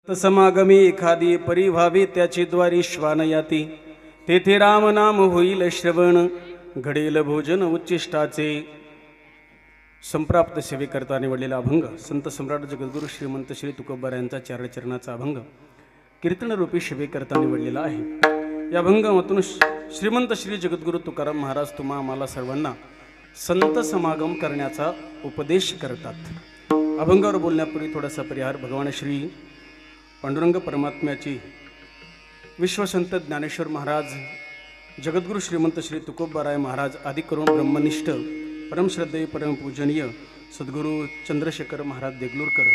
समागमी एखादी परिभावे त्याची द्वारी श्वान याती, तेथे राम नाम होईल श्रवण, घडेल भोजन उच्चिष्टाचे। संप्राप्त सेवेकरता निवडलेला अभंग संत सम्राट जगद्गुरु श्रीमंत श्री तुकोबार यांचा चरणचरणाचा अभंग कीर्तन रूपी सेवेकरता निवडलेला आहे। या अभंगातून श्रीमंत श्री जगद्गुरु तुकाराम महाराज तुम्हा आम्हाला सर्वांना संत समागम करण्याचा उपदेश करतात। अभंगावर बोलण्यापूर्वी थोडासा परिहार। भगवान श्री पांडुरंग परमात्म्याची विश्वसंत ज्ञानेश्वर महाराज, जगद्गुरु श्रीमंत श्री तुकोबाराय महाराज आदि करून ब्रह्मनिष्ठ परमश्रद्धेय परमपूजनीय सद्गुरु चंद्रशेखर महाराज देगलूरकर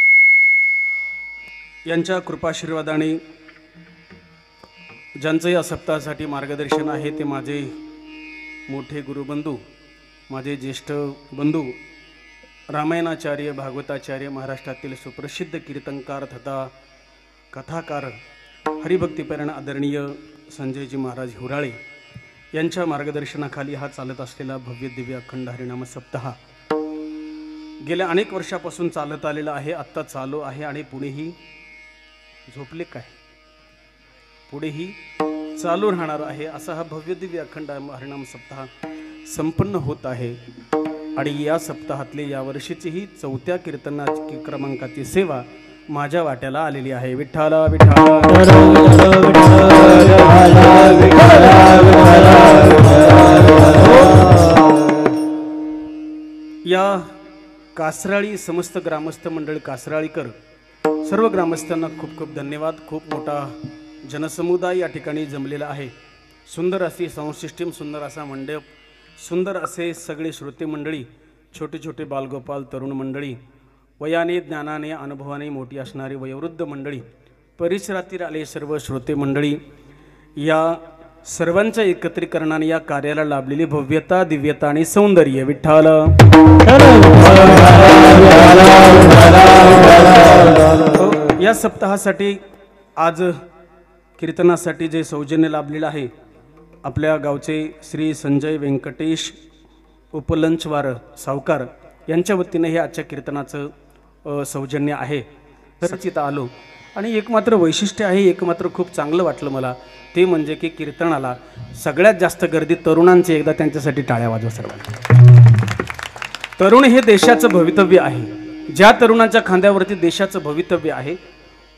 यांच्या कृपाशीर्वादाने ज्यांचं या सप्ताहासाठी मार्गदर्शन आहे ते माझे मोठे गुरुबंधू, माझे ज्येष्ठ बंधू, रामायणाचार्य भागवताचार्य, महाराष्ट्रातील सुप्रसिद्ध कीर्तनकार तथा कथाकार, हरिभक्तीपरायण आदरणीय संजयजी महाराज हुराळे यांच्या मार्गदर्शनाखाली हा चालत असलेला भव्य दिव्य अखंड हरिनाम सप्ताह गेल्या अनेक वर्षापासून चालत आलेला आहे, आत्ता चालू आहे आणि पुढेही झोपले काय, पुढेही चालू राहणार आहे। असा हा भव्य दिव्य अखंड हरिनाम सप्ताह संपन्न होत आहे आणि या सप्ताहातले या वर्षीची ही 4थ्या कीर्तनाची क्रमांकाची सेवा माझ्या वाट्याला आलेली आहे। विठ्ठल या कासराळी समस्त ग्रामस्थ मंडळ कासराळीकर सर्व ग्रामस्थांना खूप खूप धन्यवाद। खूप मोठा जनसमुदाय या ठिकाणी जमलेला आहे। सुंदर अशी साऊंड सिस्टीम, सुंदर असा मंडप, सुंदर असे सगळे श्रोते मंडळी, छोटे छोटे बालगोपाल, तरुण मंडळी, वयाने ज्ञानाने अनुभवाने मोठी असणारी वयोवृद्ध मंडळी, परिसरातील आले सर्व श्रोते मंडळी, या सर्वांच्या एकत्रीकरणाने या कार्याला लाभलेली भव्यता, दिव्यता आणि सौंदर्य। विठ्ठल या सप्ताहासाठी आज कीर्तनासाठी जे सौजन्य लाभलेलं आहे आपल्या गावचे श्री संजय व्यंकटेश उपलंचवार सावकार यांच्या वतीने हे आजच्या कीर्तनाचं सौजन्य आहे। तरच आलो आणि एक मात्र वैशिष्ट्य आहे, एक मात्र खूप चांगलं वाटलं मला, ते म्हणजे की कीर्तनाला सगळ्यात जास्त गर्दी तरुणांची। एकदा त्यांच्यासाठी टाळ्या वाजवा सर्वांना। तरुण हे देशाचं भवितव्य आहे। ज्या तरुणाच्या खांद्यावरती देशाचं भवितव्य आहे,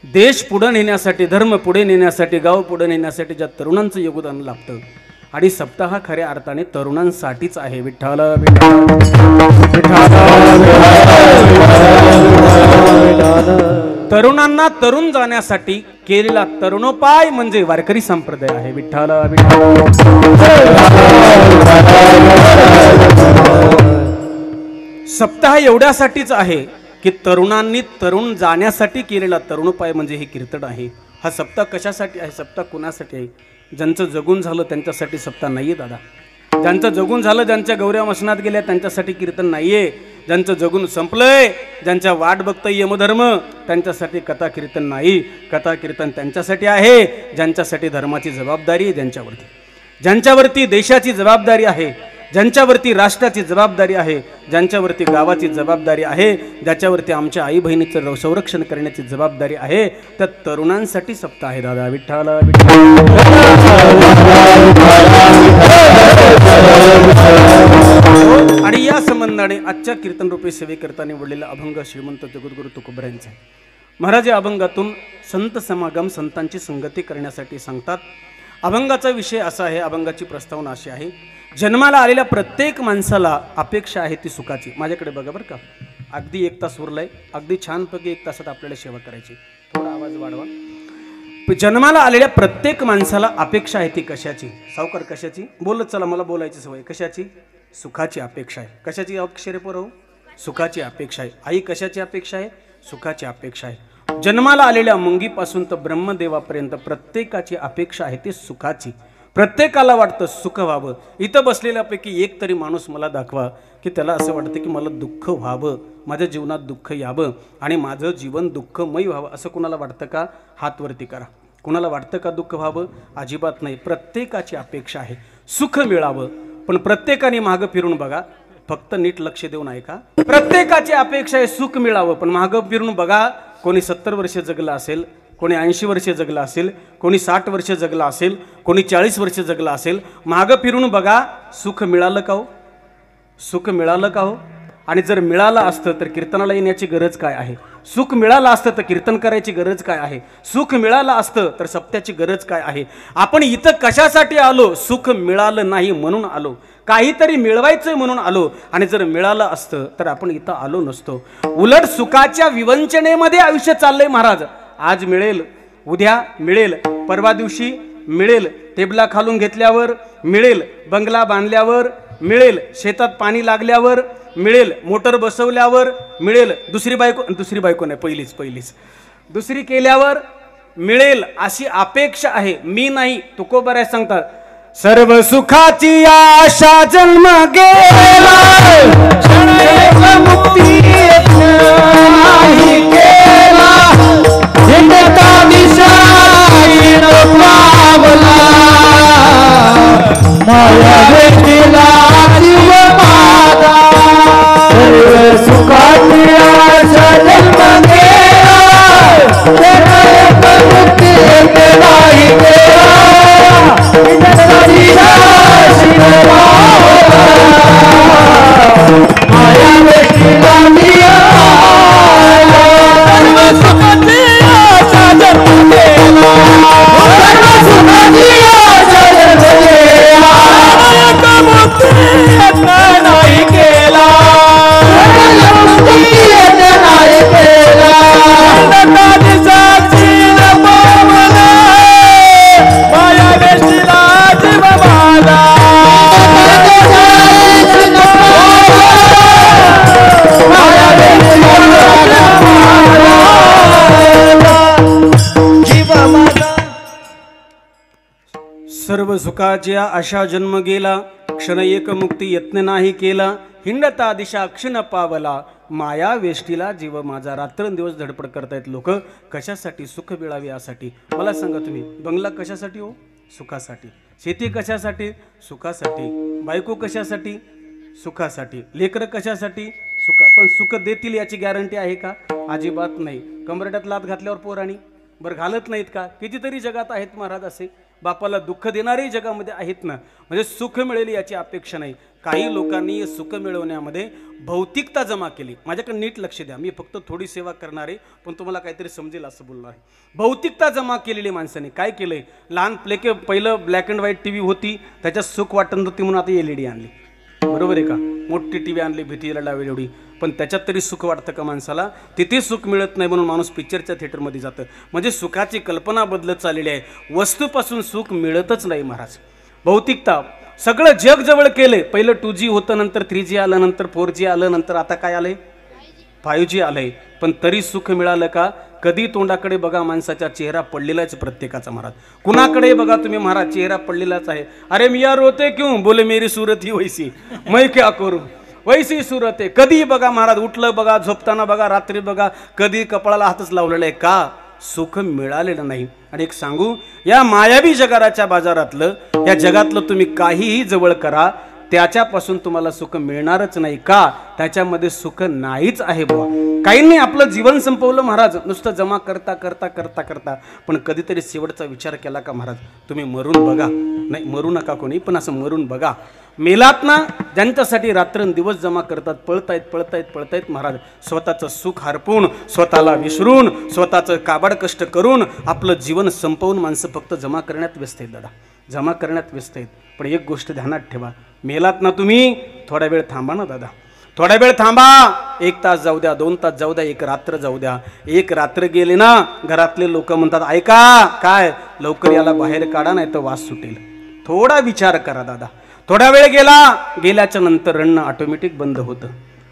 देश पुढे नेण्यासाठी, धर्म पुढे नेण्यासाठी, गाव पुढे नेण्यासाठी ज्या तरुणांचं योगदान लागतं आणि सप्ताह खऱ्या अर्थाने तरुणांसाठीच आहे। विठ्ठल तरुणांना तरुण जाण्यासाठी केलेला तरुणोपाय म्हणजे वारकरी संप्रदाय आहे। विठ्ठल सप्ताह एवढ्यासाठीच आहे की तरुणांनी तरुण जाण्यासाठी केलेला तरुणोपाय म्हणजे हे कीर्तन आहे। हा सप्ताह कशासाठी आहे? सप्ताह कुणासाठी आहे? ज्यांचं जगून झालं त्यांच्यासाठी सप्ताह नाहीये दादा। ज्यांचं जगून झालं, ज्यांच्या गौऱ्या मसनात गेल्या त्यांच्यासाठी कीर्तन नाहीये। ज्यांचं जगून संपलंय, ज्यांच्या वाट बघतोय यमधर्म, त्यांच्यासाठी कथा कीर्तन नाही। कथा कीर्तन त्यांच्यासाठी आहे ज्यांच्यासाठी धर्माची जबाबदारी आहे, ज्यांच्यावरती देशाची जबाबदारी आहे, ज्यांच्यावरती राष्ट्राची जबाबदारी आहे, ज्यांच्यावरती गावाची जबाबदारी आहे, ज्याच्यावरती आमच्या आई बहिणीचं संरक्षण करण्याची जबाबदारी आहे, त्या तरुणांसाठी सप्ताह आहे दादा। विठ्ठल आणि या संबंधाने आजच्या कीर्तन रूपी सेवेकरता निवडलेला अभंग श्रीमंत जगद्गुरु तुकोबार यांचा आहे। महाराज या अभंगातून संत समागम, संतांची संगती करण्यासाठी सांगतात। अभंगाचा विषय असा आहे, अभंगाची प्रस्तावना अशी आहे, जन्माला आलेल्या प्रत्येक माणसाला अपेक्षा आहे ती सुखाची। माझ्याकडे बघा बरं का, अगदी 1 तास उरलाय, अगदी छानपैकी 1 तासात आपल्याला सेवा करायची। थोडा आवाज वाढवा। जन्माला आलेल्या प्रत्येक माणसाला अपेक्षा आहे ती कशाची? सावकार कशाची? बोलत चला, मला बोलायची सवय। कशाची? सुखाची अपेक्षा आहे। कशाची अक्षरे पोरं? सुखाची अपेक्षा आहे। आई कशाची अपेक्षा आहे? सुखाची अपेक्षा आहे। जन्माला आलेल्या मुंगीपासून तर ब्रह्मदेवापर्यंत प्रत्येकाची अपेक्षा आहे ती सुखाची। प्रत्येकाला वाटतं सुख व्हावं। इथं बसलेल्यापैकी एक तरी माणूस मला दाखवा की त्याला असं वाटतं की मला दुःख व्हावं, माझ्या जीवनात दुःख यावं आणि माझं जीवन दुःखमय व्हावं, असं कुणाला वाटतं का? हात वरती करा। कुणाला वाटतं का दुःख व्हावं? अजिबात नाही। प्रत्येकाची अपेक्षा आहे सुख मिळावं, पण प्रत्येकाने मागं फिरून बघा, फक्त नीट लक्ष देऊन ऐका। प्रत्येकाची अपेक्षा आहे सुख मिळावं, पण मागं फिरून बघा, कोणी 70 वर्ष जगला असेल, कोणी 80 वर्षे जगला असेल, कोणी 60 वर्षे जगला असेल, कोणी 40 वर्षे जगला असेल. मागं फिरून बघा, सुख मिळालं का हो? सुख मिळालं का हो? आणि जर मिळालं असतं तर कीर्तनाला येण्याची गरज काय आहे? सुख मिळालं असतं तर कीर्तन करायची गरज काय आहे? सुख मिळालं असतं तर सप्त्याची गरज काय आहे? आपण इथं कशासाठी आलो? सुख मिळालं नाही म्हणून आलो, काहीतरी मिळवायचं म्हणून आलो. आणि जर मिळालं असतं तर आपण इथं आलो नसतो. उलट सुखाच्या विवंचनेमध्ये आयुष्य चाललंय महाराज. आज मिळेल, उद्या मिळेल, परवा दिवशी मिळेल, टेबला खालून घेतल्यावर मिळेल, बंगला बांधल्यावर मिळेल, शेतात पाणी लागल्यावर मिळेल, मोटर बसवल्यावर मिळेल, दुसरी बायको नाही, पहिलीच दुसरी केल्यावर मिळेल अशी अपेक्षा आहे. मी नाही, तुकोबराय सांगतात, सर्व सुखाची आशा जन्म गेला, मुक्ती नाही केला, जिंदता दिशाही पावला, माया भेटीला जीव माझा, सर्व सुखाची आशा जन्म गेला, मुक्ती नाही केला, जिंदता दिशाही पावला, माया भेटीला सर्व सुखाची आशा जन्म गेला, सर्व सुखाची आशा जन्म गेला, मुक्ती नाही केला, मुक्ती नाही केला, माया वेशीला जीव माझा, माया वेशीला जीव माझा. सर्व सुखाच्या आशा जन्म गेला, क्षण एक मुक्ती यत्न नाही केला, हिंडता दिशा क्षण पावला, माया वेष्टीला जीव माझा. रात्रंदिवस धडपड करतायत लोक. कशासाठी? सुख मिळावे यासाठी. मला सांगा तुम्ही, बंगला कशासाठी हो? सुखासाठी. शेती कशासाठी? सुखासाठी. बायको कशासाठी? सुखासाठी. लेकरं कशासाठी? सुख. पण सुख देतील याची गॅरंटी आहे का? अजिबात नाही. कमरड्यात लात घातल्यावर पोराणी बरं घालत नाहीत का? कितीतरी जगात आहेत महाराज असे. बापाला दुःख देणारे जगामध्ये आहेत ना. म्हणजे सुख मिळेल याची अपेक्षा नाही. काही लोकांनी सुख मिळवण्यामध्ये भौतिकता जमा केली. माझ्याकडे नीट लक्ष द्या, मी फक्त थोडी सेवा करणार आहे, पण तुम्हाला काहीतरी समजेल असं बोलणार आहे. भौतिकता जमा केलेली माणसाने काय केलंय? लहान पहिलं ब्लॅक अँड व्हाईट टीव्ही होती, त्याच्यात सुख वाटत होती म्हणून आता LED आणली. बरोबर आहे का? मोठी टीव्ही आणली, भीतीला लावेल एवढी, पण त्याच्यात तरी सुख वाटतं का माणसाला? तिथे सुख मिळत नाही म्हणून माणूस पिक्चरच्या थिएटरमध्ये जातं. म्हणजे सुखाची कल्पना बदलत चाललेली आहे. वस्तूपासून सुख मिळतच नाही महाराज. भौतिकता सगळं जग जवळ केलंय. पहिलं 2G होतं, नंतर 3G आलं, नंतर 4G आलं, नंतर आता काय आलंय? 5G आलंय. पण तरी सुख मिळालं का? कधी तोंडाकडे बघा, माणसाचा चेहरा पडलेलाच प्रत्येकाचा महाराज. कुणाकडे बघा तुम्ही महाराज, चेहरा पडलेलाच आहे. अरे मिया रोते क्यों? बोले मेरी सूरत ही वैसी, मैं क्या करूं, वैसी सूरत आहे. कधी बघा महाराज, उठलं बघा, झोपताना बघा, रात्री बघा, कधी कपाळाला हातच लावलेला आहे का? सुख मिळालेलं नाही. आणि एक सांगू, या मायावी जगाच्या बाजारातलं, या जगातलं तुम्ही काहीही जवळ करा, त्याच्यापासून तुम्हाला सुख मिळणारच नाही. का? त्याच्यामध्ये सुख नाहीच आहे बुवा. काहींनी आपलं जीवन संपवलं महाराज, नुसतं जमा करता करता करता करता. पण कधीतरी शेवटचा विचार केला का महाराज? तुम्ही मरून बघा. नाही मरू नका कोणी, पण असं मरून बघा. मेलात ना, ज्यांच्यासाठी रात्रंदिवस जमा करतात, पळतायत महाराज, स्वतःचं सुख हरपून, स्वतःला विसरून, स्वतःचं काबाड कष्ट करून आपलं जीवन संपवून माणसं फक्त जमा करण्यात व्यस्त आहेत दादा, जमा करण्यात व्यस्त आहेत. पण एक गोष्ट ध्यानात ठेवा, मेलात ना तुम्ही, थोडा वेळ थांबा ना दादा, थोडा वेळ थांबा. 1 तास जाऊ द्या, 2 तास जाऊ द्या, 1 रात्र जाऊ द्या. 1 रात्र गेले ना, घरातले लोक म्हणतात, ऐका काय, लवकर याला बाहेर काढा नाही तर वास सुटेल. थोडा विचार करा दादा. थोडा वेळ गेल्याच्या नंतर रडणं ऑटोमॅटिक बंद होतं.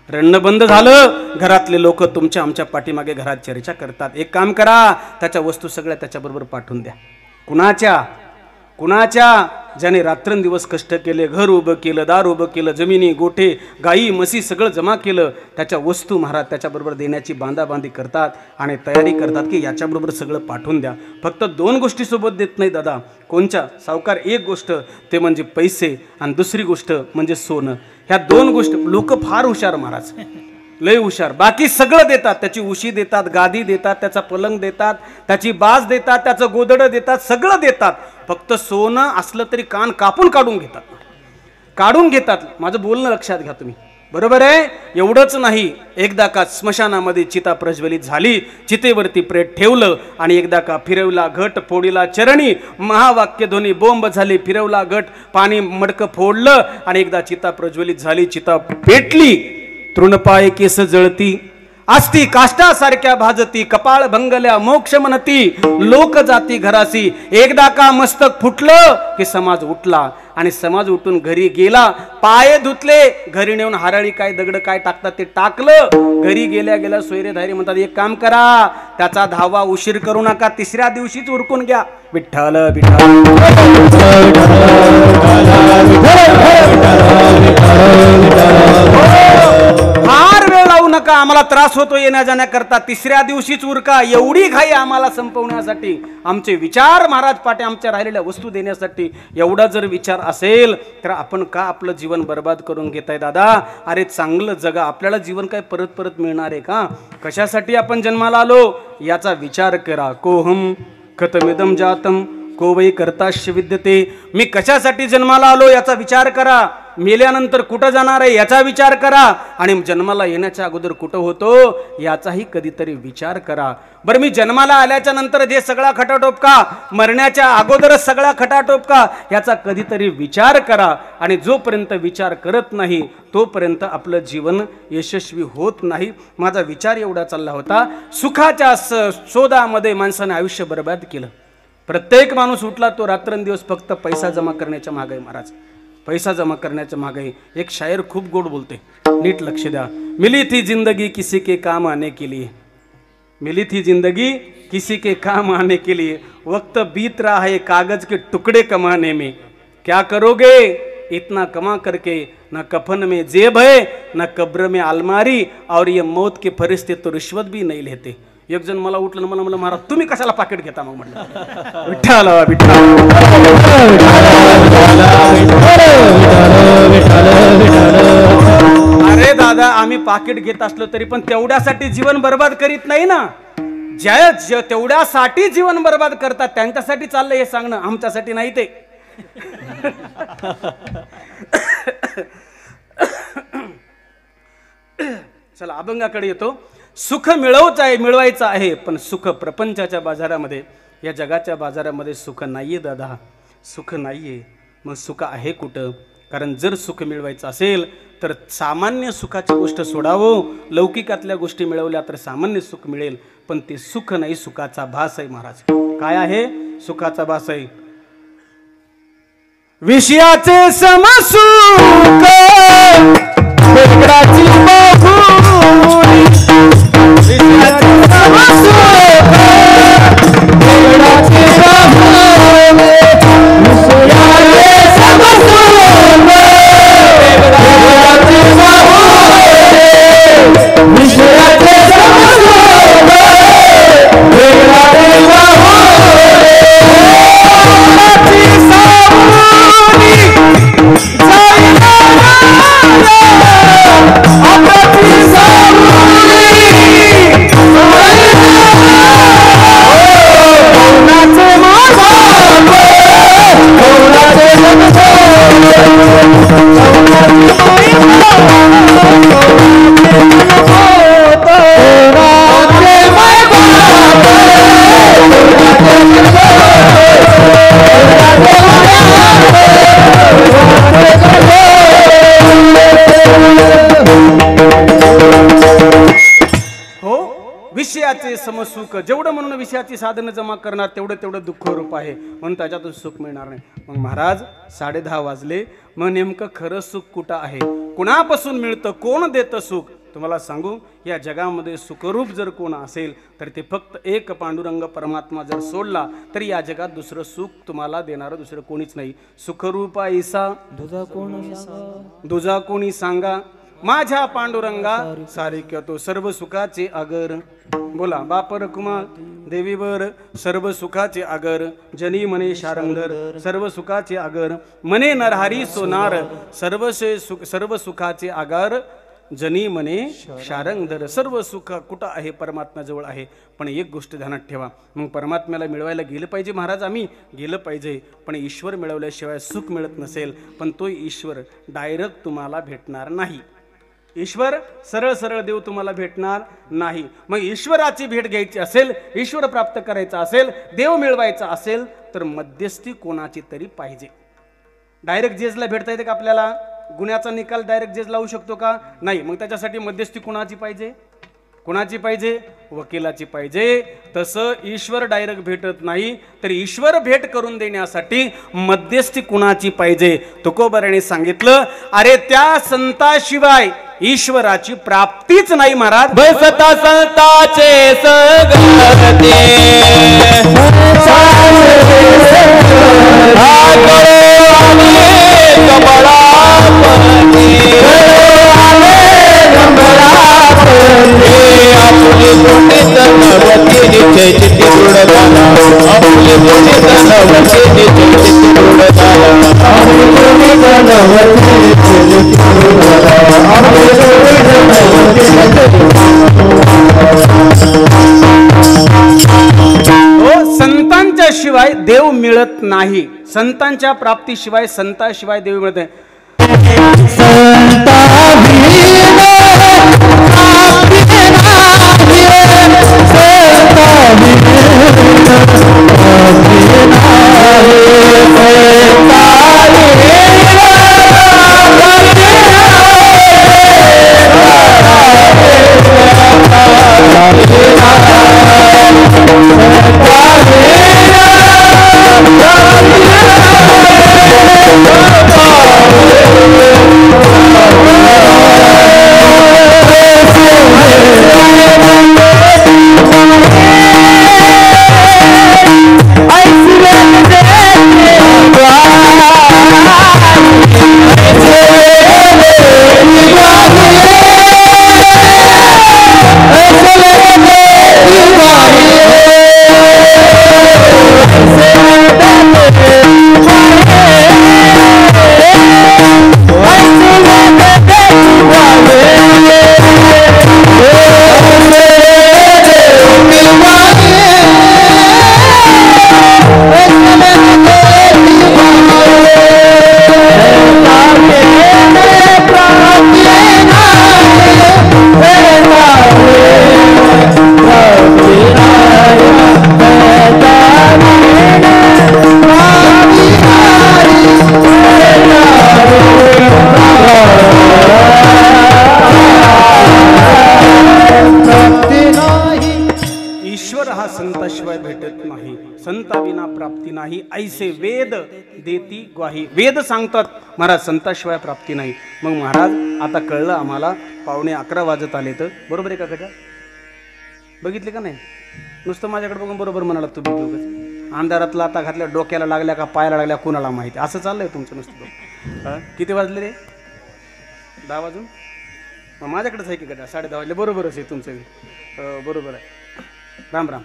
रडणं बंद झालं, घरातले लोक तुमच्या आमच्या पाठीमागे घरात चर्चा करतात. एक काम करा, त्याच्या वस्तू सगळ्या त्याच्याबरोबर पाठवून द्या. कुणाच्या ज्याने रात्रंदिवस कष्ट केले, घर उभं केलं, दार उभं केलं, जमिनी गोठे गाई म्हशी सगळं जमा केलं, त्याच्या वस्तू महाराज त्याच्याबरोबर देण्याची बांधाबांधी करतात आणि तयारी करतात की याच्याबरोबर सगळं पाठवून द्या. फक्त 2 गोष्टी सोबत देत नाही दादा. कोणच्या? सावकार एक गोष्ट ते म्हणजे पैसे, आणि दुसरी गोष्ट म्हणजे सोनं. ह्या 2 गोष्टी. लोक फार हुशार महाराज, लय हुशार, बाकी सगळं देतात, त्याची उशी देतात, गादी देतात, त्याचा पलंग देतात, त्याची बाज देतात, त्याचं गोदडं देतात, सगळं देतात, फक्त सोनं असलं तरी कान कापून काढून घेतात. माझं बोलणं लक्षात घ्या तुम्ही, बरोबर आहे. एवढंच नाही, एकदा का स्मशानामध्ये चिता प्रज्वलित झाली, चितेवरती प्रेत ठेवलं आणि एकदा का फिरवला घट फोडीला चरणी, महावाक्य ध्वनी बोंब झाली, फिरवला घट पाणी मडकं फोडलं आणि एकदा चिता प्रज्वलित झाली, चिता पेटली, तृणपाय केस जळती, आस्ती काष्टासारख्या भाजती, कपाळ भंगल्या मोक्ष म्हणती, लोक जाती घरासी. एकदा का मस्तक फुटलं की समाज उठला आणि समाज उठून घरी गेला, पाय धुतले, घरी नेऊन हाराळी काय दगड काय टाकतात ते टाकलं, घरी गेल्या सोयरेधारी म्हणतात एक काम करा, त्याचा धावा उशीर करू नका, तिसऱ्या दिवशीच उरकून घ्या. विठ्ठल विठ्ठल फार वेळ लावू नका, आम्हाला त्रास होतो येण्या जाण्याकरता, तिसऱ्या दिवशीच उरका. एवढी घाई आम्हाला संपवण्यासाठी, आमचे विचार महाराज पाटे आमच्या राहिलेल्या वस्तू देण्यासाठी, एवढा जर विचार असेल तर आपण का आपलं जीवन बर्बाद करून घेताय दादा? अरे चांगलं जगा, आपल्याला जीवन काय परत परत मिळणार आहे का? कशासाठी आपण जन्माला आलो याचा विचार करा. कोहम कथमिदम जातम को वै कर्ताश्च विद्यते. मी कशासाठी जन्माला आलो याचा विचार करा. मेल्यानंतर कुठं जाणार आहे याचा विचार करा. आणि जन्माला येण्याच्या अगोदर कुठं होतो याचाही कधीतरी विचार करा. बरं, मी जन्माला आल्याच्या नंतर जे सगळा खटाटोपका, मरण्याच्या अगोदरच सगळा खटाटोपका, याचा कधीतरी विचार करा. आणि जोपर्यंत विचार करत नाही तोपर्यंत आपलं जीवन यशस्वी होत नाही. माझा विचार एवढा चालला होता, सुखाच्या शोधामध्ये माणसाने आयुष्य बर्बाद केलं. प्रत्येक माणूस उठला तो रात्रंदिवस फक्त पैसा जमा करण्याच्या मागे आहे. महाराज, पैसा जमा करण्याच्या मागे. एक शायर खूप गोड बोलते, नीट लक्ष द्या. मिली थी जिंदगी किसी के काम आने के लिए, मिली थी जिंदगी किसी के काम आने के लिए, वक्त बीत रहा है कागज के टुकड़े कमाने में, क्या करोगे इतना कमा करके, न कफन में जेब है न कब्र में अलमारी, और ये मौत के फरिश्ते तो रिश्वत भी नहीं लेते. एक जण मला उठलं, मला म्हणलं महाराज तुम्ही कशाला पाकिट घेता? मग म्हटलं विठ्ठल विठ्ठल. अरे दादा, आम्ही पाकिट घेत असलो तरी पण तेवढ्यासाठी जीवन बर्बाद करीत नाही ना. ज्या तेवढ्यासाठी जीवन बर्बाद करतात त्यांच्यासाठी चाललंय हे सांगणं, आमच्यासाठी नाही ते. चला अभंगाकडे येतो. सुख मिळवायचं आहे, पण सुख प्रपंचाच्या बाजारामध्ये, या जगाच्या बाजारामध्ये सुख नाहीये दादा, सुख नाहीये. मग सुख आहे कुठं? कारण जर सुख मिळवायचं असेल तर सामान्य सुखाची गोष्ट सोडावं. लौकिकातल्या गोष्टी मिळवल्या तर सामान्य सुख मिळेल, पण ते सुख नाही, सुखाचा भास आहे. महाराज काय आहे? सुखाचा भास आहे. विषयाचे समसुख वेगळाची बहुरी, विषयाचे समसुख वेगळाची बहुरी, विषयाचे समसुख वेगळाची बहुरी, विषयाचे समसुख वेगळाची विषयाचे समसुख. जेवढं म्हणून विषयाची साधनं जमा करणार तेवढं दुःख रूप आहे, म्हणून त्याच्यातून सुख मिळणार नाही. मग महाराज 10:30 वाजले, मग नेमकं खरं सुख कुठं आहे? कुणापासून मिळतं? कोण देतं सुख? तुम्हाला सांगू, या जगामध्ये सुखरूप जर कोण असेल तर ते फक्त एक पांडुरंग परमात्मा जर सोडला तर या जगात दुसरं सुख तुम्हाला देणारं दुसरं कोणीच नाही. सुखरूपा ईसा दुजा कोणी सांगा, माझ्या पांडुरंगा सारिक्य तो सर्व सुखाचे आगर. बोला बाप रकुमा देवीवर सर्व सुखाचे आगर, जनी मने शारंगर सर्व सुखाचे आगर, मने नरहरी सोनार सर्व सुखाचे आगर, जनी मने शारंगधर, सर्व सुख कुठं आहे? परमात्म्याजवळ आहे. पण एक गोष्ट ध्यानात ठेवा, मग परमात्म्याला मिळवायला गेलं पाहिजे महाराज, आम्ही गेलं पाहिजे, पण ईश्वर मिळवल्याशिवाय सुख मिळत नसेल, पण तो ईश्वर डायरेक्ट तुम्हाला भेटणार नाही. ईश्वर सरळ सरळ देव तुम्हाला भेटणार नाही. मग ईश्वराची भेट घ्यायची असेल, ईश्वर प्राप्त करायचा असेल, देव मिळवायचा असेल, तर मध्यस्थी कोणाची तरी पाहिजे. डायरेक्ट जेजला भेटता येते का आपल्याला? गुन्ह्याचा निकाल डायरेक्ट जेज लावू शकतो का? नाही. मग त्याच्यासाठी मध्यस्थी कोणाची पाहिजे? कोणाची पाहिजे? वकिलाची पाहिजे. तसं ईश्वर डायरेक्ट भेटत नाही, तर ईश्वर भेट करून देण्यासाठी मध्यस्थी कुणाची पाहिजे? तुकोबाराने सांगितलं, अरे त्या संताशिवाय ईश्वराची प्राप्तीच नाही महाराज. बसता संताचे सगळते संतांच्या शिवाय देव मिळत नाही. संतांच्या प्राप्तीशिवाय, संताशिवाय देव मिळत नाही. ऐसे वेद देती ग्वाही. वेद सांगतात महाराज संताशिवाय प्राप्ती नाही. मग महाराज आता कळलं आम्हाला, 11:15 वाजत आले. तर बरोबर आहे का गजा? बघितले का नाही? नुसतं माझ्याकडे बघून बरोबर म्हणाला तुम्ही. अंधारातला आता घातल्या, डोक्याला लागल्या का पायाला लागल्या कुणाला माहिती. असं चाललंय तुमचं नुसतं. किती वाजले रे? 10 वाजून. मग माझ्याकडेच आहे की गजा? 10:30 वाजले. बरोबरच आहे तुमचं, बरोबर आहे. राम राम.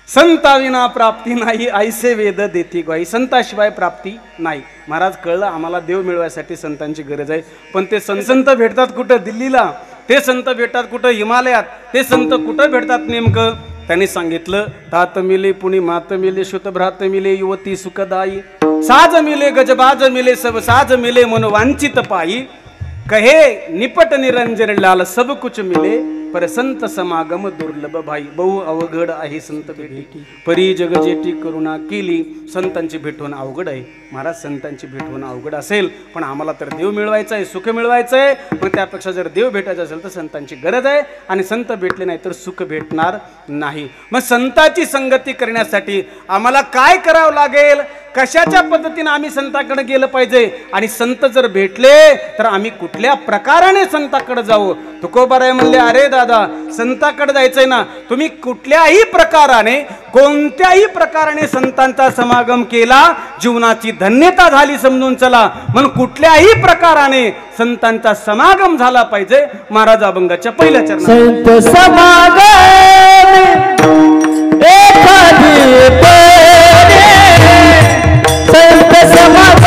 संताविना प्राप्ती नाही, ऐसे वेद देती ग्वाही. संताशिवाय प्राप्ती नाही. महाराज कळलं आम्हाला, देव मिळवायसाठी संतांची गरज आहे. पण ते संत भेटतात कुठं? दिल्लीला. ते संत भेटतात कुठं? हिमालयात. ते संत कुठं भेटतात नेमकं? त्यांनी सांगितलं, तात मिले पुणे मात मिले, श्रुत भ्रात मिले, युवती सुखदाई, साज मिले गजबाज मिले, सब साज मिले, मन वांचित पायी, कहे निपट निरंजन लाल, सब कुछ मिले, पर संत समागम दुर्लभ भाई. बहु अवघड आहे संत भेटी, परी जग जेटी करुणा केली. संतांची भेट होणं अवघड आहे महाराज. संतांची भेट होणं अवघड असेल, पण आम्हाला तर देव मिळवायचं आहे, सुख मिळवायचं आहे. मग त्यापेक्षा जर देव भेटायचं असेल तर संतांची गरज आहे. आणि संत भेटले नाही तर सुख भेटणार नाही. मग संतांची संगती करण्यासाठी आम्हाला काय करावं लागेल? कशाच्या पद्धतीने आम्ही संताकडे गेलं पाहिजे? आणि संत जर भेटले तर आम्ही कुठल्या प्रकाराने संताकडे जाऊ? तुकोबाराय म्हणले, अरे दादा, संताकडे जायचंय ना, तुम्ही कुठल्याही प्रकाराने, कोणत्याही प्रकाराने संतांचा समागम केला, जीवनाची धन्यता झाली समजून चला. म्हणून कुठल्याही प्रकाराने संतांचा समागम झाला पाहिजे. महाराज अभंगाच्या पहिल्या चरणात संत समागम संत समागम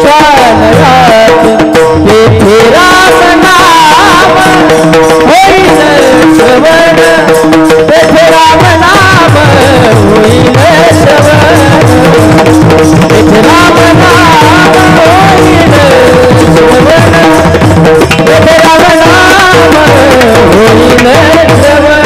श्वानयात तेथे राम नाम होईल श्रवण तेथे राम नाम होईल श्रवण तेथे राम नाम होईल श्रवण तेथे राम नाम होईल श्रवण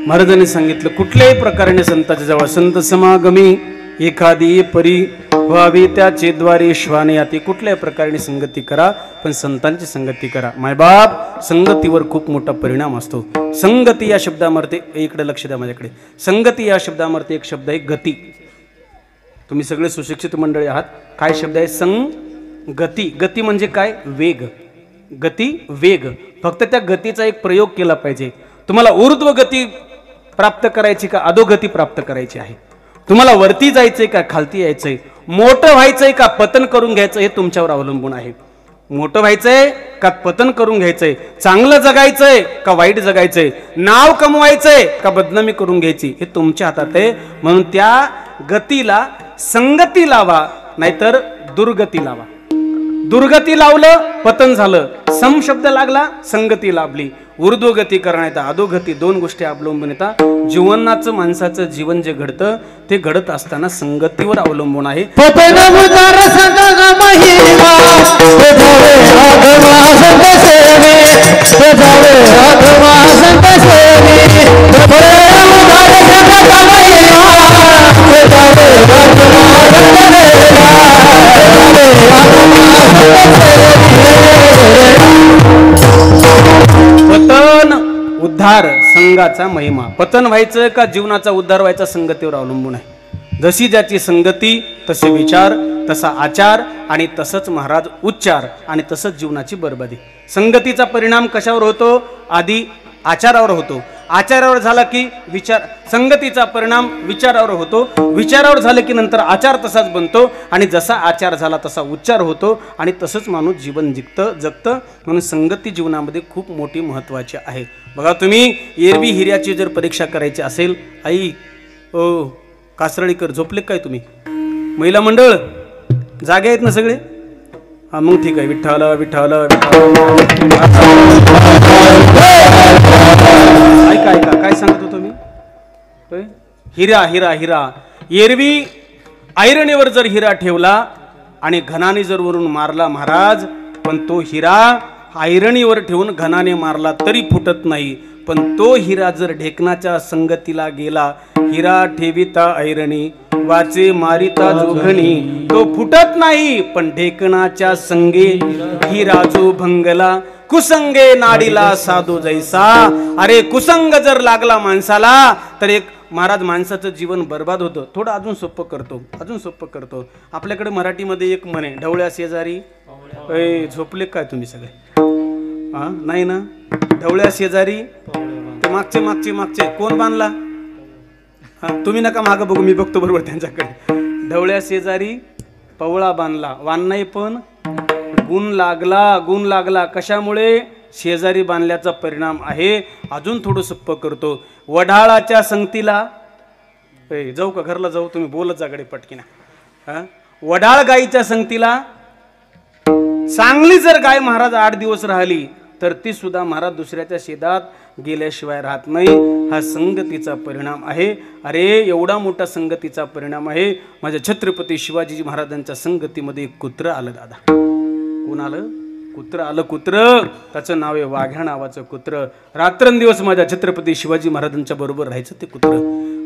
महाराजांनी सांगितलं कुठल्याही प्रकारे संताच्या जवळ संत समागमी एखादी परी व्हावी त्याचेद्वारे श्वाने याती कुठल्याही प्रकारे संगती करा पण संतांची संगती करा. मायबाप संगतीवर खूप मोठा परिणाम असतो. संगती या शब्दामध्ये इकडे लक्ष द्या माझ्याकडे. संगती या शब्दामध्ये एक शब्द आहे गती. तुम्ही सगळे सुशिक्षित मंडळी आहात. काय शब्द आहे संगती. गती म्हणजे काय वेग. गती वेग. फक्त त्या गतीचा एक प्रयोग केला पाहिजे. तुम्हाला ऊर्ध्व गती प्राप्त करायची का अधोगती प्राप्त करायची आहे. तुम्हाला वरती जायचंय का खालती यायचंय. मोठं व्हायचंय का पतन करून घ्यायचं हे तुमच्यावर अवलंबून आहे. मोठं व्हायचंय का पतन करून घ्यायचंय. चांगलं जगायचंय का वाईट जगायचंय. नाव कमवायचंय का बदनामी करून घ्यायची हे तुमच्या हातात आहे. म्हणून त्या गतीला संगती लावा नाहीतर दुर्गती लावा. दुर्गती लावलं पतन झालं. सम शब्द लागला संगती लाभली. ऊर्ध्वगती करण्यात अधोगती दोन गोष्टी अवलंबून येतात. जीवनाचं माणसाचं जीवन जे घडतं ते घडत असताना संगतीवर अवलंबून आहे. पतन उद्धार संघाचा महिमा. पतन व्हायचं का जीवनाचा उद्धार व्हायचा संगतीवर अवलंबून आहे. जशी ज्याची संगती तसे विचार तसा आचार आणि तसंच महाराज उच्चार आणि तसंच जीवनाची बरबादी. संगतीचा परिणाम कशावर होतो. आधी आचारावर होतो. आचारावर झाला की विचार. संगतीचा परिणाम विचारावर होतो. विचारावर झालं की नंतर आचार तसाच बनतो आणि जसा आचार झाला तसा उच्चार होतो आणि तसंच माणूस जीवन जगतं. म्हणून संगती जीवनामध्ये खूप मोठी महत्त्वाची आहे. बघा तुम्ही एरवी हिऱ्याची जर परीक्षा करायची असेल. आई ओ कासरळीकर झोपले काय तुम्ही. महिला मंडळ जागे आहेत ना सगळे. हा मग ठीक आहे. विठ्ठल विठ्ठल ऐका ऐका काय सांगत होतो मी. हिरा हिरा हिरा. एरवी ऐरणीवर जर हिरा ठेवला आणि घनाने जर वरून मारला महाराज पण तो हिरा ऐरणीवर ठेवून घनाने मारला तरी फुटत नाही. पण तो हिरा जर ढेकणाच्या संगतीला गेला. हिरा ठेविता ऐरणी वाचे मारिता जोघणी तो फुटत नाही. पण ढेकणाच्या संगे हिरा जो भंगला कुसंगे नाडीला साधू जैसा. अरे कुसंग जर लागला माणसाला तर एक महाराज माणसाचं जीवन बर्बाद होतं. थोडं अजून सोपं करतो. आपल्याकडे मराठीमध्ये एक म्हणे ढवळ्या शेजारी. झोपले काय तुम्ही सगळे. हा नाही ना. ढवळ्या शेजारी ते मागचे कोण बांधला. हा तुम्ही नका मागं बघू मी बघतो बरोबर त्यांच्याकडे. ढवळ्या शेजारी पवळा बांधला. वान नाही पण गुण लागला. कशामुळे शेजारी बांधल्याचा परिणाम आहे. अजून थोडं सोपं करतो. वढाळाच्या संगतीला जाऊ का घरला जाऊ. तुम्ही बोलत जाकडे पटकीना. वढाळ गाईच्या संगतीला चांगली जर गाय महाराज 8 दिवस राहिली तर ती सुद्धा महाराज दुसऱ्याच्या शेतात गेल्याशिवाय राहत नाही. हा संगतीचा परिणाम आहे. अरे एवढा मोठा संगतीचा परिणाम आहे. माझ्या छत्रपती शिवाजी महाराजांच्या संगतीमध्ये एक कुत्र आलं दादा. कोण आलं? कुत्र आलं. कुत्र त्याचं नाव आहे वाघ्या नावाचं कुत्र. रात्रंदिवस माझ्या छत्रपती शिवाजी महाराजांच्या बरोबर राहायचं ते कुत्र.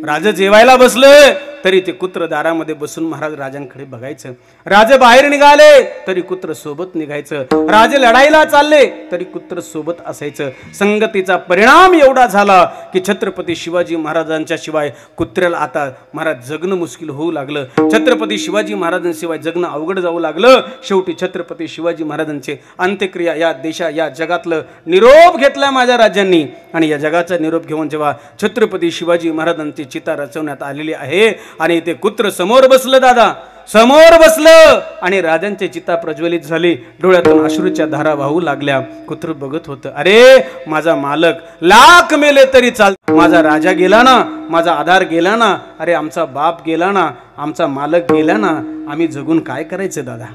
राजे जेवायला बसले तरी ते कुत्र दारामध्ये बसून महाराज राजांकडे बघायचं. राजे बाहेर निघाले तरी कुत्र सोबत निघायचं. राजे लढाईला चालले तरी कुत्र सोबत असायचं. संगतीचा परिणाम एवढा झाला की छत्रपती शिवाजी महाराजांच्या शिवाय कुत्र्याला आता महाराज जगणं मुश्किल होऊ लागलं. छत्रपती शिवाजी महाराजांशिवाय जगणं अवघड जाऊ लागलं. शेवटी छत्रपती शिवाजी महाराजांचे अंत्यक्रिया या देशा या जगातलं निरोप घेतला माझ्या राज्यांनी. आणि या जगाचा निरोप घेऊन जेव्हा छत्रपती शिवाजी महाराजांची चिता रचवण्यात आलेली आहे आणि ते कुत्र समोर बसलं दादा, समोर बसलं आणि राजांची चिता प्रज्वलित झाली. डोळ्यातून अश्रूच्या धारा वाहू लागल्या. कुत्र बघत होतं. अरे माझा मालक लाख मेले तरी चाल, माझा राजा गेला ना, माझा आधार गेला ना, अरे आमचा बाप गेला ना, आमचा मालक गेला ना, आम्ही जगून काय करायचं दादा?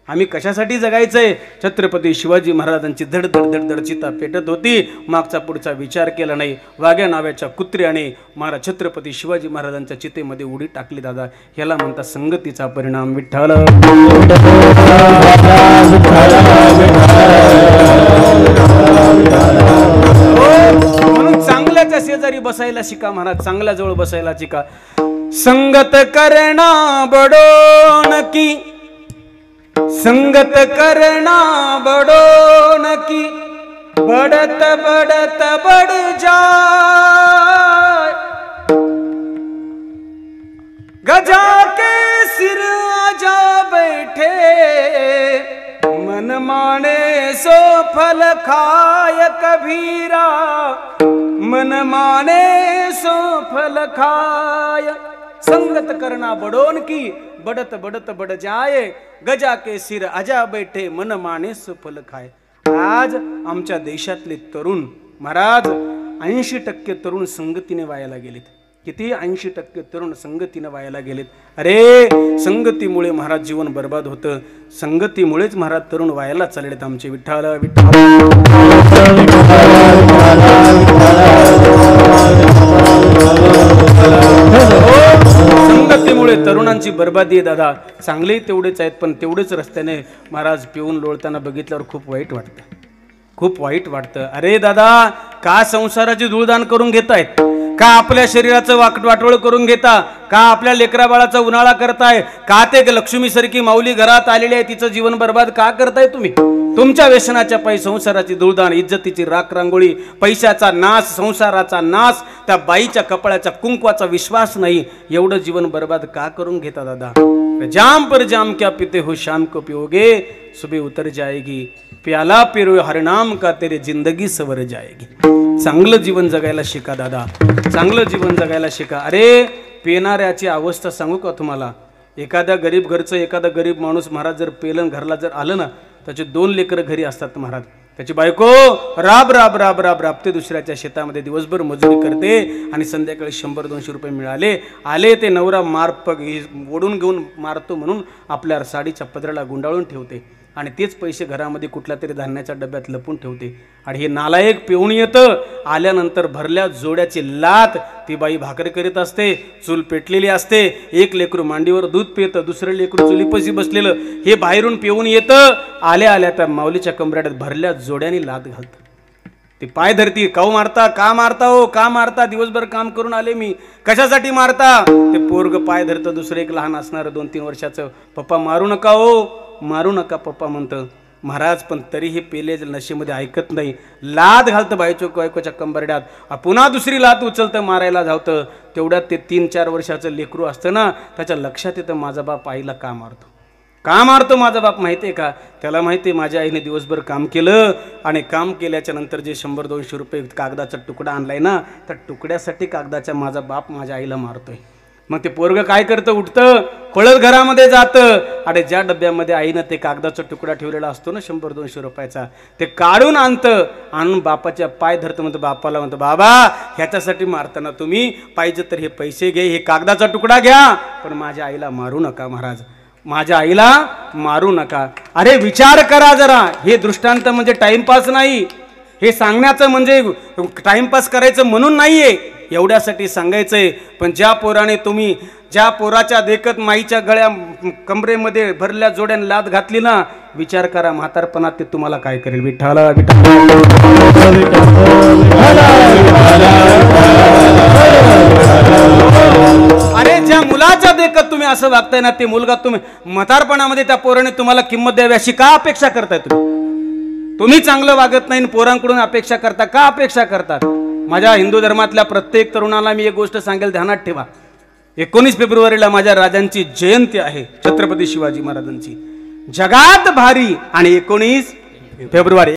आम्ही कशासाठी जगायचंय? छत्रपती शिवाजी महाराजांची धडधड धडधड चिता पेटत होती. मागचा पुढचा विचार केला नाही. वाघ्या नावाच्या कुत्र्याने महाराज छत्रपती शिवाजी महाराजांच्या चितेमध्ये उडी टाकली दादा. ह्याला म्हणतात संगतीचा परिणाम. विठ्ठल म्हणून चांगल्याच्या शेजारी बसायला शिका महाराज, चांगल्या जवळ बसायला शिका. संगत करना बडोन की, संगत करना बड़ो न की, बढ़त बढ़त बढ़ जाए, गजा के सिर आजा बैठे, मन माने सो फल खाय कबीरा, मन माने सो फल खाय. संगत करना बड़ोन की, बढ़त बढ़त बढ़ जाए, गजा के सिर आजा बैठे, मन माने सुफल खाय. आज आमच्या देशातले तरुण महाराज 80% तरुण संगतीने वायाला गेलेत. किती? 80% तरुण संगतीने वायाला गेलेत. अरे संगतीमुळे महाराज जीवन बर्बाद होतं. संगतीमुळेच महाराज तरुण वायाला चाललेत आमचे. विठ्ठल विठ्ठल संगतीमुळे तरुणांची बर्बादी आहे दादा. चांगले तेवढेच आहेत पण तेवढेच रस्त्याने महाराज पिऊन लोळताना बघितल्यावर खूप वाईट वाटतं, खूप वाईट वाटतं. अरे दादा का संसाराची धूळदान करून घेतायत? का आपल्या शरीराचं वाटोळ करून घेता? का आपल्या लेकरा बाळाचा उन्हाळा करताय? का ते लक्ष्मी सारखी माऊली घरात आलेली आहे तिचं जीवन बर्बाद का करताय तुम्ही? तुमच्या व्यसनाच्या पायी संसाराची धूळदान, इज्जतीची राख रांगोळी, पैशाचा नाश, संसाराचा नाश, त्या बाईच्या कपाळाच्या कुंकवाचा विश्वास नाही, एवढं जीवन बर्बाद का करून घेता दादा? जाम पर जाम क्या पीते हो, शाम को पिओगे सुबह उतर जाएगी, प्याला पिरो हर नाम का तेरे जिंदगी सवर जाएगी. चांगलं जीवन जगायला शिका दादा, चांगलं जीवन जगायला शिका. अरे पेनाऱ्याची अवस्था सांगू का तुम्हाला? एखाद्या गरीब घरचं एखादा गरीब माणूस महाराज जर पेलन घरला जर आलं ना, त्याचे 2 लेकरं घरी असतात महाराज. त्याची बायको राब राब राब राब राबते दुसऱ्याच्या शेतामध्ये, दिवसभर मजुरी करते आणि संध्याकाळी 100-200 रुपये मिळाले आले ते नवरा ओढून घेऊन मारतो म्हणून आपल्या साडीच्या पदराला गुंडाळून ठेवते आणि तेच पैसे घरामध्ये कुठल्या तरी धान्याच्या डब्यात लपून ठेवते. आणि हे नालायक पिऊन येतं. आल्यानंतर भरल्या जोड्याची लात ती बाई भाकर करीत असते, चूल पेटलेली असते, एक लेकरू मांडीवर दूध पितं, दुसरं लेकरू चुलीपाशी बसलेलं, हे बाहेरून पिऊन येतं. आल्या आल्या त्या माऊलीच्या कमराड्यात भरल्या जोड्याने लात घालतं. ते पाय धरती. काऊ मारता? का मारता हो? का मारता? दिवसभर काम करून आले मी, कशासाठी मारता? ते पोरग पाय धरतं. दुसरं एक लहान असणारं 2-3 वर्षाचं, पप्पा मारू नका हो, मारू नका पप्पा म्हणतं महाराज. पण तरीही पेले नशेमध्ये ऐकत नाही, लात घालतं बायकोच्या कंबरड्यात. पुन्हा दुसरी लात उचलतं, मारायला धावतं. तेवढ्यात ते 3-4 वर्षाचं लेकरू असतं ना, त्याच्या लक्षात येतं माझा बाप आईला का मारतो, का मारतो माझा बाप माहिती आहे का? त्याला माहिती आहे माझ्या आईने दिवसभर काम केलं आणि काम केल्याच्या नंतर जे 100-200 रुपये कागदाचा तुकडा आणलाय ना, त्या तुकड्यासाठी कागदाच्या माझा बाप माझ्या आईला मारतोय. मग ते पोरग काय करतं? उठतं, पळत घरामध्ये जातं आणि ज्या डब्यामध्ये आईनं ते कागदाचा तुकडा ठेवलेला असतो ना 100-200 रुपयाचा, ते काढून आणतं, आणून बापाच्या पाय धरतं. म्हणतं बापाला, म्हणतं बाबा ह्याच्यासाठी मारताना तुम्ही, पाहिजे तर हे पैसे घे, हे कागदाचा तुकडा घ्या, पण माझ्या आईला मारू नका महाराज, माझ्या आईला मारू नका. अरे विचार करा जरा. हे दृष्टांत म्हणजे टाइमपास नाही, हे सांगण्याचं म्हणजे टाइमपास करायचं म्हणून नाहीये. एवढ्यासाठी सांगायचंय. पण ज्या पोराने तुम्ही ज्या पोराच्या देखत माईच्या गळ्या कमरेमध्ये भरल्या जोड्यान लाद घातली ना, विचार करा म्हातारपणात ते तुम्हाला काय करेल. विठ्ठला अरे ज्या मुलाच्या देखत तुम्ही असं वागताय ना, ते मुलगा तुम्ही म्हातारपणामध्ये त्या पोराने तुम्हाला किंमत द्यावी अशी का अपेक्षा करताय तुम्ही चांगलं वागत नाही पोरांकडून अपेक्षा करता का अपेक्षा करतात. माझ्या हिंदू धर्मातल्या प्रत्येक तरुणाला मी एक गोष्ट सांगेल, ध्यानात ठेवा. 19 फेब्रुवारीला माझ्या राजांची जयंती आहे, छत्रपती शिवाजी महाराजांची. जगात भारी आणि 19 फेब्रुवारी